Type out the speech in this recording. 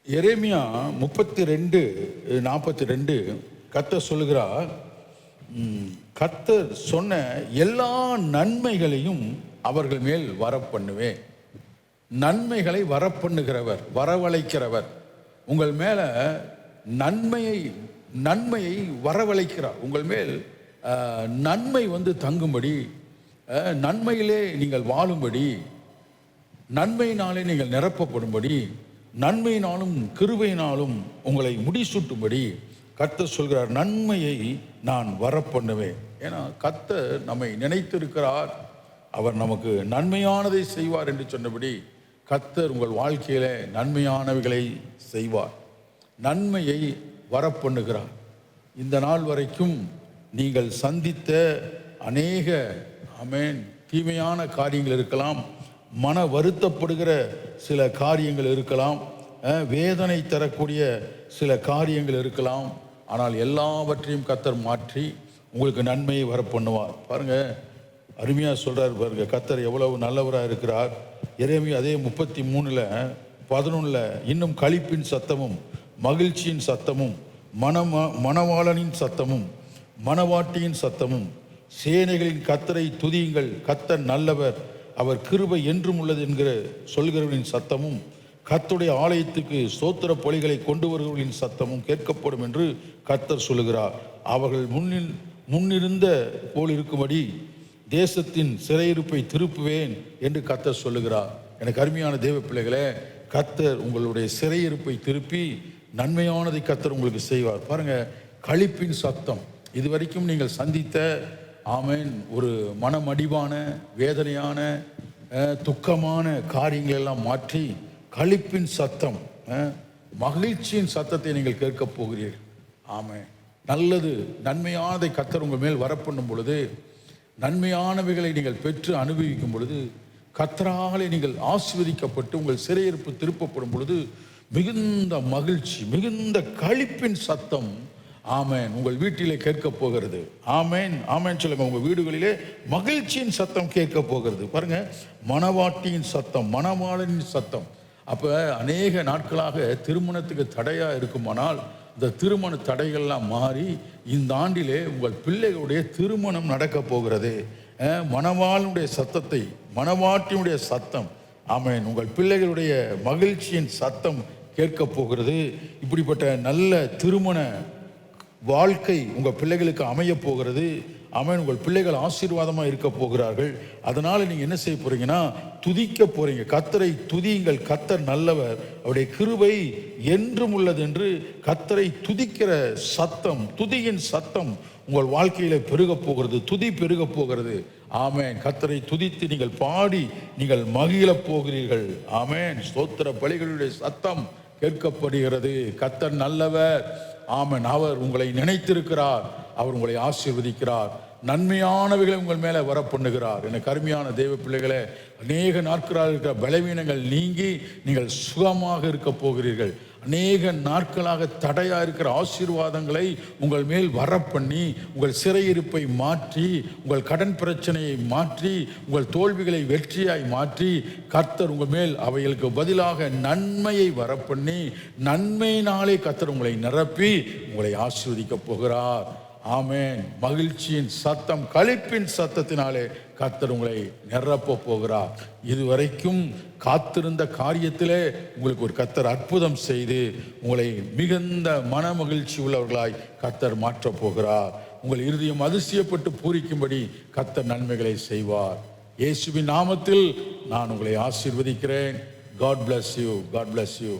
எரேமியா 32:42 கர்த்தர் சொல்லுகிறார், கர்த்தர் சொன்ன எல்லா நன்மைகளையும் அவர்கள் மேல் வரப்பண்ணுவேன். நன்மைகளை வரப்பண்ணுகிறவர், வரவழைக்கிறவர். உங்கள் மேல நன்மையை வரவழைக்கிறார். உங்கள் மேல் நன்மை தங்கும்படி, நன்மையிலே நீங்கள் வாழும்படி, நன்மையினாலே நீங்கள் நிரப்பப்படும்படி, நன்மையினாலும் கிருபையினாலும் உங்களை முடிசூட்டும்படி கர்த்தர் சொல்கிறார், நன்மையை நான் வரப்பண்ணுவேன். ஏன்னா கர்த்தர் நம்மை நினைத்திருக்கிறார், அவர் நமக்கு நன்மையானதை செய்வார் என்று சொன்னபடி கர்த்தர் உங்கள் வாழ்க்கையில நன்மையானவைகளை செய்வார், நன்மையை வரப்பண்ணுகிறார். இந்த நாள் வரைக்கும் நீங்கள் சந்தித்த அநேக தீமையான காரியங்கள் இருக்கலாம், மன வருத்தப்படுகிற சில காரியங்கள் இருக்கலாம், வேதனை தரக்கூடிய சில காரியங்கள் இருக்கலாம். ஆனால் எல்லாவற்றையும் கர்த்தர் மாற்றி உங்களுக்கு நன்மையை வரப்பண்ணுவார். பாருங்க, அருமையாக சொல்றார் பாருங்க, கர்த்தர் எவ்வளவு நல்லவராக இருக்கிறார். எரேமியா அதே 33:11 இன்னும் களிப்பின் சத்தமும் மகிழ்ச்சியின் சத்தமும் மணவாளனின் சத்தமும் மணவாட்டியின் சத்தமும் சேனைகளின் கர்த்தரை துதியுங்கள், கர்த்தர் நல்லவர், அவர் கிருபை என்றும் உள்ளது என்கிற சொல்கிறவர்களின் சத்தமும் கர்த்தருடைய ஆலயத்துக்கு ஸ்தோத்திர பலிகளை கொண்டு வருகிறவர்களின் சத்தமும் கேட்கப்படும் என்று கர்த்தர் சொல்லுகிறார். அவர்கள் முன்னிருந்த போல் இருக்கும்படி தேசத்தின் சிறையிருப்பை திருப்புவேன் என்று கர்த்தர் சொல்லுகிறார். எனக்கு அருமையான தேவ பிள்ளைகளே, கர்த்தர் உங்களுடைய சிறையிருப்பை திருப்பி நன்மையானதை கர்த்தர் உங்களுக்கு செய்வார். பாருங்க, களிப்பின் சத்தம், இதுவரைக்கும் நீங்கள் சந்தித்த ஒரு மனமடிவான வேதனையான துக்கமான காரியங்கள் எல்லாம் மாற்றி களிப்பின் சத்தம், மகிழ்ச்சியின் சத்தத்தை நீங்கள் கேட்கப் போகிறீர்கள். நல்லது நன்மையானதை கர்த்தர் உங்கள் மேல் வரப்பண்ணும் பொழுது, நன்மையானவைகளை நீங்கள் பெற்று அனுபவிக்கும் பொழுது, கர்த்தராலே நீங்கள் ஆசீர்வதிக்கப்பட்டு உங்கள் சிறையிருப்பு திருப்பப்படும் பொழுது மிகுந்த மகிழ்ச்சி, மிகுந்த களிப்பின் சத்தம் உங்கள் வீட்டிலே கேட்க போகிறது. சொல்லுங்க, உங்கள் வீடுகளிலே மகிழ்ச்சியின் சத்தம் கேட்க போகிறது. பாருங்க, மணவாட்டியின் சத்தம், மணவாளனின் சத்தம். அப்போ அநேக நாட்களாக திருமணத்துக்கு தடையா இருக்குமானால் இந்த திருமண தடைகள்லாம் மாறி இந்த ஆண்டிலே உங்கள் பிள்ளைகளுடைய திருமணம் நடக்க போகிறது. மணவாளனுடைய சத்தத்தை, மணவாட்டியுடைய சத்தம், உங்கள் பிள்ளைகளுடைய மகிழ்ச்சியின் சத்தம் கேட்க போகிறது. இப்படிப்பட்ட நல்ல திருமண வாழ்க்கை உங்கள் பிள்ளைகளுக்கு அமைய போகிறது. உங்கள் பிள்ளைகள் ஆசீர்வாதமாக இருக்க போகிறார்கள். அதனால் நீங்கள் என்ன செய்ய போறீங்கன்னா, துதிக்க போறீங்க. கர்த்தரை துதியுங்கள், கர்த்தர் நல்லவர், அவருடைய கிருபை என்றும் உள்ளது என்று கர்த்தரை துதிக்கிற சத்தம், துதியின் சத்தம் உங்கள் வாழ்க்கையில பெருக போகிறது, துதி பெருக போகிறது. கர்த்தரை துதித்து நீங்கள் பாடி நீங்கள் மகிழ போகிறீர்கள். ஸ்தோத்திர பலிகளுடைய சத்தம் கேட்கப்படுகிறது. கர்த்தர் நல்லவர். அவர் உங்களை நினைத்திருக்கிறார், அவர் உங்களை ஆசீர்வதிக்கிறார், நன்மையானவைகளை உங்கள் மேலே வரப்பண்ணுகிறார். எனக்கு அருமையான தேவ பிள்ளைகளே, அநேக நாட்களாக இருக்கிற பலவீனங்கள் நீங்கி நீங்கள் சுகமாக இருக்க போகிறீர்கள். அநேக நாட்களாக தடையா இருக்கிற ஆசீர்வாதங்களை உங்கள் மேல் வரப்பண்ணி, உங்கள் சிறையிருப்பை மாற்றி, உங்கள் கடன் பிரச்சனையை மாற்றி, உங்கள் தோல்விகளை வெற்றியாய் மாற்றி கர்த்தர் உங்கள் மேல் அவைகளுக்கு பதிலாக நன்மையை வரப்பண்ணி, நன்மையினாலே கர்த்தர் உங்களை நிரப்பி உங்களை ஆசீர்வதிக்க போகிறார். மகிழ்ச்சியின் சத்தம், களிப்பின் சத்தத்தினாலே கர்த்தர் உங்களை நிரப்ப போகிறார். இதுவரைக்கும் காத்திருந்த காரியத்திலே உங்களுக்கு ஒரு கர்த்தர் அற்புதம் செய்து உங்களை மிகுந்த மன மகிழ்ச்சி உள்ளவர்களாய் கர்த்தர் மாற்றப் போகிறார். உங்கள் இருதயம் அதிசயப்பட்டு பூரிக்கும்படி கர்த்தர் நன்மைகளை செய்வார். இயேசுவின் நாமத்தில் நான் உங்களை ஆசீர்வதிக்கிறேன். God bless you. God bless you.